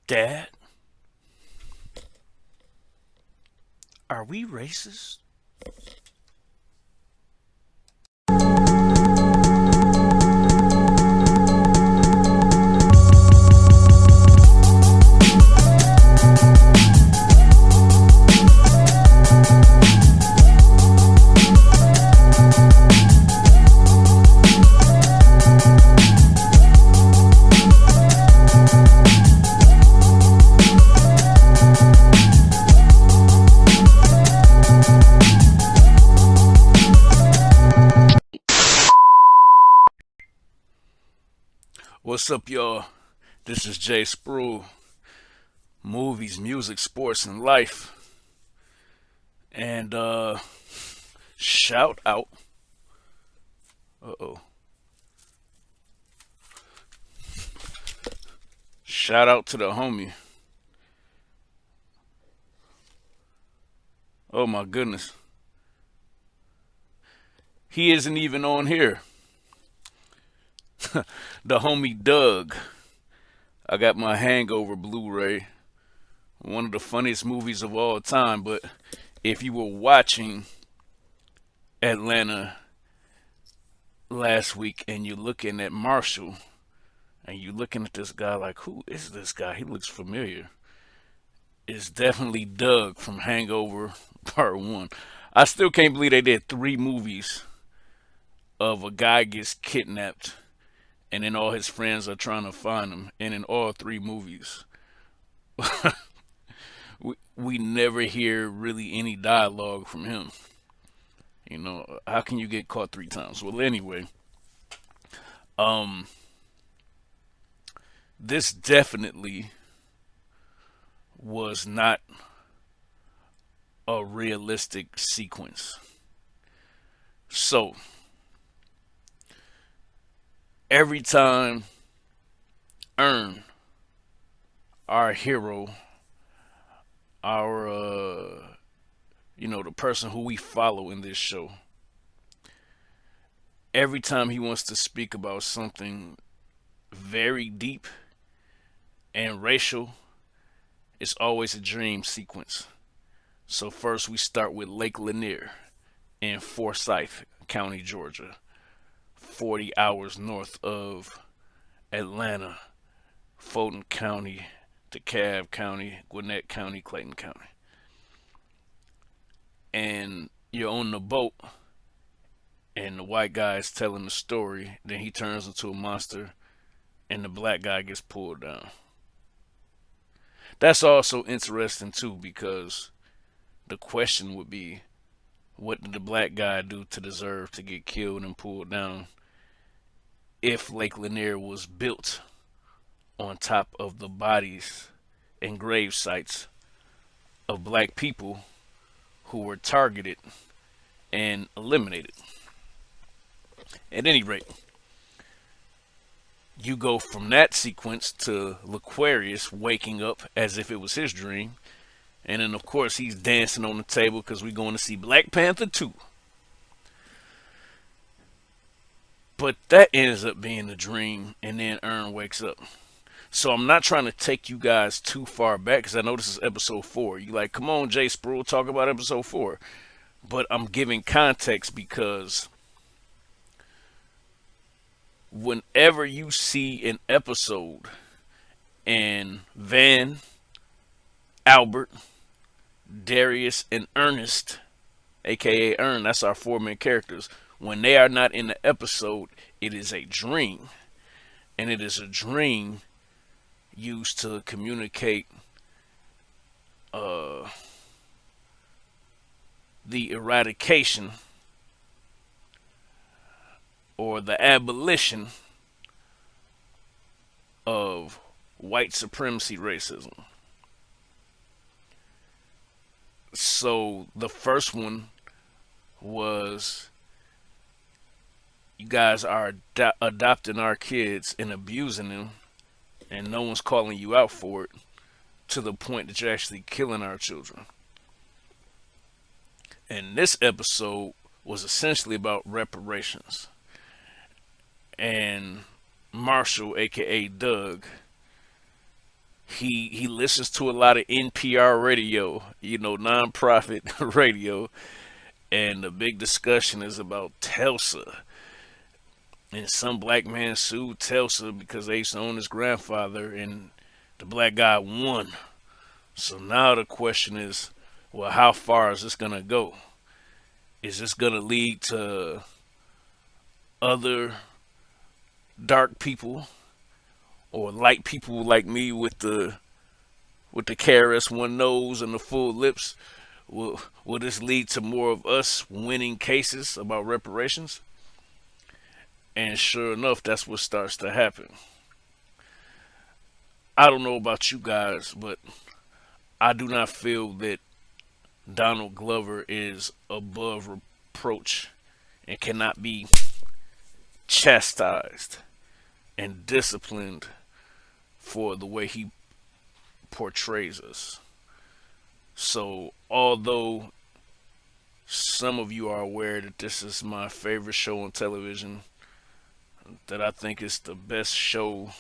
Dad, are we racist? What's up, y'all? This is Jay Spruill. Movies, music, sports, and life. And shout out. Uh oh. Shout out to the homie. Oh my goodness. He isn't even on here. The homie Doug. I got my Hangover Blu-ray. One of the funniest movies of all time. But if you were watching Atlanta last week and you're looking at Marshall and you're looking at this guy like, who is this guy? He looks familiar. It's definitely Doug from Hangover Part 1. I still can't believe they did 3 movies of a guy gets kidnapped and then all his friends are trying to find him. And in all 3 movies, we never hear really any dialogue from him. You know, how can you get caught 3 times? Well, anyway, um, this definitely was not a realistic sequence. So, every time Earn, our hero, our the person who we follow in this show, every time he wants to speak about something very deep and racial, it's always a dream sequence. So first we start with Lake Lanier in Forsyth County, Georgia, 40 hours north of Atlanta, Fulton County, DeKalb County, Gwinnett County, Clayton County. And you're on the boat, and the white guy is telling the story. Then he turns into a monster, and the black guy gets pulled down. That's also interesting, too, because the question would be, what did the black guy do to deserve to get killed and pulled down if Lake Lanier was built on top of the bodies and grave sites of black people who were targeted and eliminated? At any rate, you go from that sequence to Laquarius waking up as if it was his dream. And then, of course, he's dancing on the table because we're going to see Black Panther 2. But that ends up being a dream, and then Earn wakes up. So I'm not trying to take you guys too far back because I know this is episode 4. You like, come on, Jay Spruill, talk about episode 4. But I'm giving context because whenever you see an episode and Van, Albert, Darius, and Ernest, aka Earn, that's our 4 main characters, when they are not in the episode, it is a dream. And it is a dream used to communicate the eradication or the abolition of white supremacy racism. So the first one was, you guys are adopting our kids and abusing them, and no one's calling you out for it, to the point that you're actually killing our children. And this episode was essentially about reparations. And Marshall, aka Doug, He listens to a lot of NPR radio, nonprofit radio, and the big discussion is about Telsa. And some black man sued Telsa because they used to own his grandfather, and the black guy won. So now the question is, well, how far is this gonna go? Is this gonna lead to other dark people or light people like me with the KRS-One nose and the full lips? Will this lead to more of us winning cases about reparations? And sure enough, that's what starts to happen. I don't know about you guys, but I do not feel that Donald Glover is above reproach and cannot be chastised and disciplined for the way he portrays us. So, although some of you are aware that this is my favorite show on television, that I think is the best show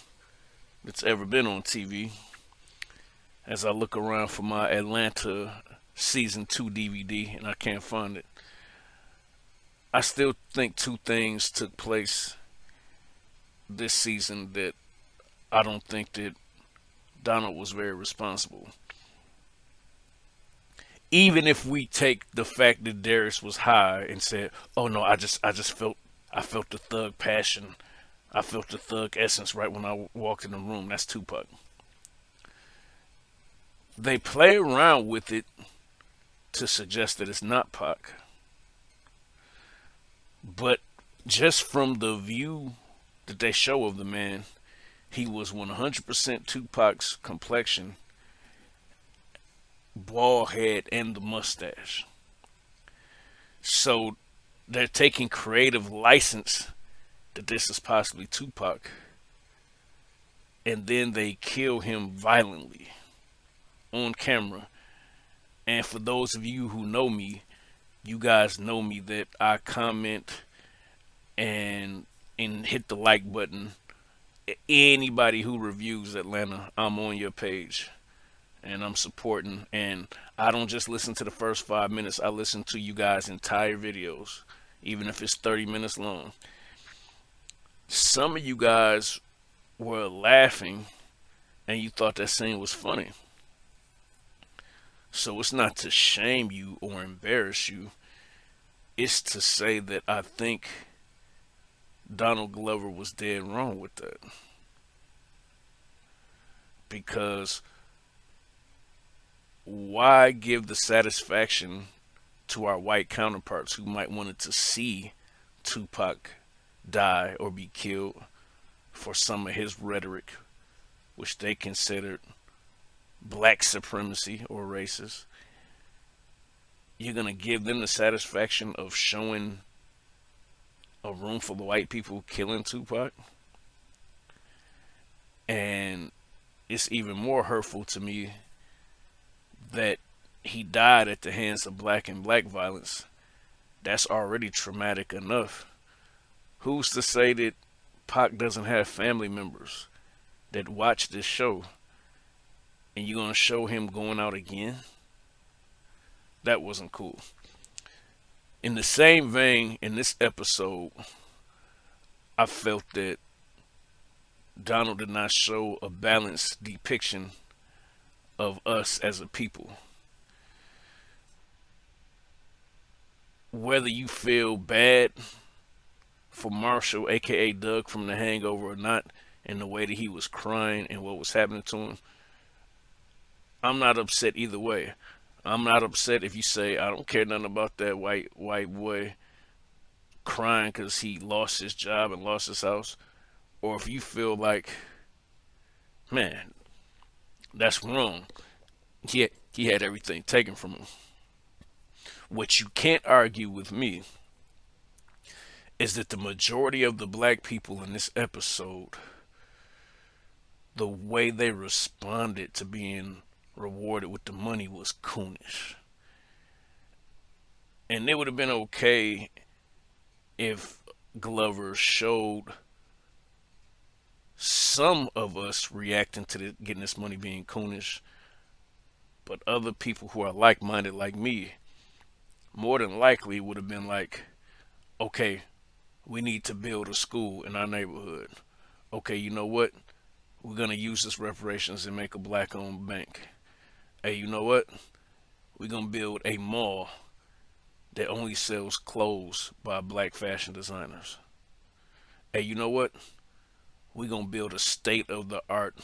that's ever been on TV, as I look around for my Atlanta season 2 DVD and I can't find it, I still think two things took place this season that I don't think that Donald was very responsible. Even if we take the fact that Darius was high and said, "Oh no, I just felt the thug passion. I felt the thug essence right when I walked in the room." That's Tupac. They play around with it to suggest that it's not Pac. But just from the view that they show of the man, he was 100% Tupac's complexion, bald head, and the mustache. So they're taking creative license that this is possibly Tupac, and then they kill him violently on camera. And for those of you who know me, you guys know me that I comment and hit the like button. Anybody who reviews Atlanta, I'm on your page and I'm supporting. And I don't just listen to the first 5 minutes, I listen to you guys' entire videos, even if it's 30 minutes long. Some of you guys were laughing and you thought that scene was funny. So it's not to shame you or embarrass you, it's to say that I think Donald Glover was dead wrong with that. Because why give the satisfaction to our white counterparts who might wanted to see Tupac die or be killed for some of his rhetoric, which they considered black supremacy or racist? You're gonna give them the satisfaction of showing a room full of white people killing Tupac? And it's even more hurtful to me that he died at the hands of black and black violence. That's already traumatic enough. Who's to say that Pac doesn't have family members that watch this show and you're going to show him going out again? That wasn't cool. In the same vein, in this episode, I felt that Donald did not show a balanced depiction of us as a people. Whether you feel bad for Marshall, aka Doug from The Hangover, or not, and the way that he was crying and what was happening to him, I'm not upset either way. I'm not upset if you say I don't care nothing about that white boy crying because he lost his job and lost his house, or if you feel like, man, that's wrong. He had everything taken from him. What you can't argue with me is that the majority of the black people in this episode, the way they responded to being rewarded with the money was coonish. And it would have been okay if Glover showed Some of us reacting to getting this money being coonish, but other people who are like-minded like me, more than likely would have been like, okay, we need to build a school in our neighborhood. Okay, you know what? We're gonna use this reparations and make a black-owned bank. Hey, you know what? We're gonna build a mall that only sells clothes by black fashion designers. Hey, you know what? We're gonna build a state-of-the-art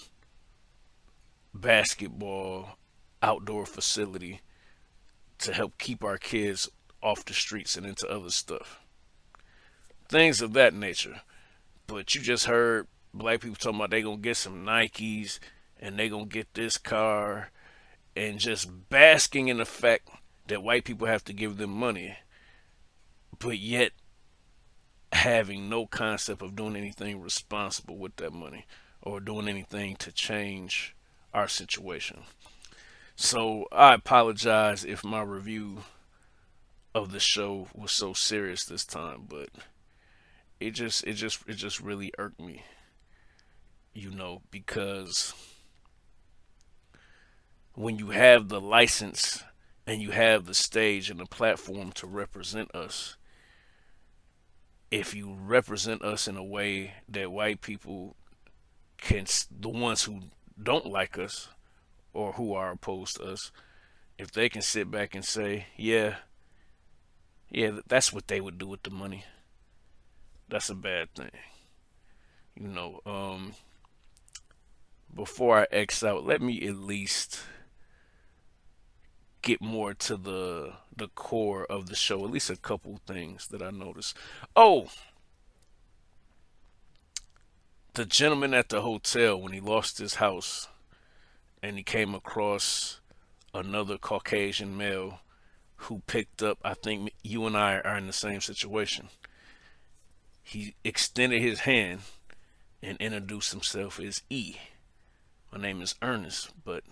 basketball outdoor facility to help keep our kids off the streets and into other stuff. Things of that nature. But you just heard black people talking about they gonna get some Nikes and they gonna get this car and just basking in the fact that white people have to give them money, but yet having no concept of doing anything responsible with that money or doing anything to change our situation. So I apologize if my review of the show was so serious this time, but it just really irked me, because when you have the license and you have the stage and the platform to represent us, if you represent us in a way that white people can, the ones who don't like us or who are opposed to us, if they can sit back and say, yeah, yeah, that's what they would do with the money, that's a bad thing. You know, before I X out, let me at least get more to the core of the show. At least a couple things that I noticed. Oh, the gentleman at the hotel when he lost his house and he came across another Caucasian male who picked up. I think you and I are in the same situation. He extended his hand and introduced himself as E. My name is Ernest, but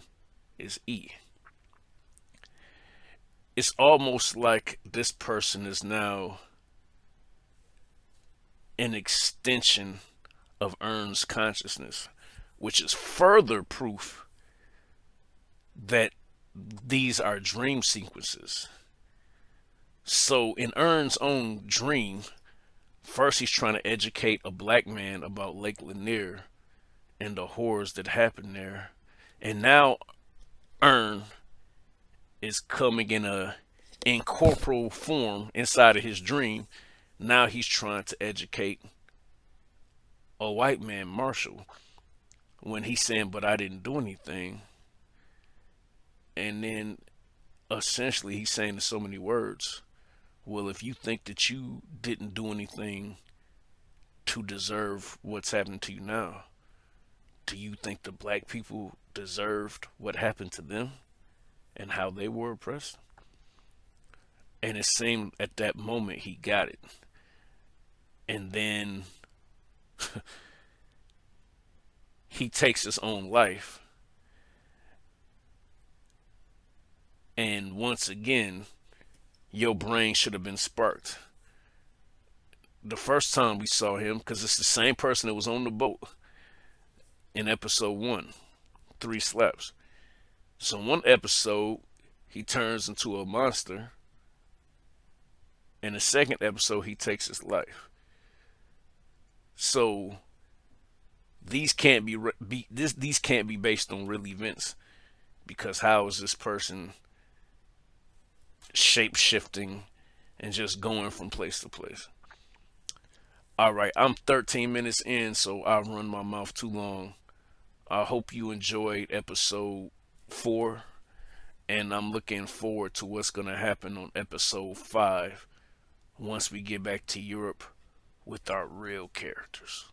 it's E. It's almost like this person is now an extension of Ernst's consciousness, which is further proof that these are dream sequences. So in Ernst's own dream, first he's trying to educate a black man about Lake Lanier and the horrors that happened there. And now Ern is coming in corporal form inside of his dream. Now he's trying to educate a white man, Marshall, when he's saying, but I didn't do anything. And then essentially he's saying in so many words, well, if you think that you didn't do anything to deserve what's happening to you now, do you think the black people deserved what happened to them and how they were oppressed? And it seemed at that moment he got it. And then he takes his own life. And once again, your brain should have been sparked. The first time we saw him, because it's the same person that was on the boat in episode 1, 3 slaps. So one episode, he turns into a monster. In the second episode, he takes his life. So these can't these can't be based on real events, because how is this person shape shifting and just going from place to place? All right, I'm 13 minutes in, so I've run my mouth too long. I hope you enjoyed episode 4, and I'm looking forward to what's going to happen on episode 5 once we get back to Europe with our real characters.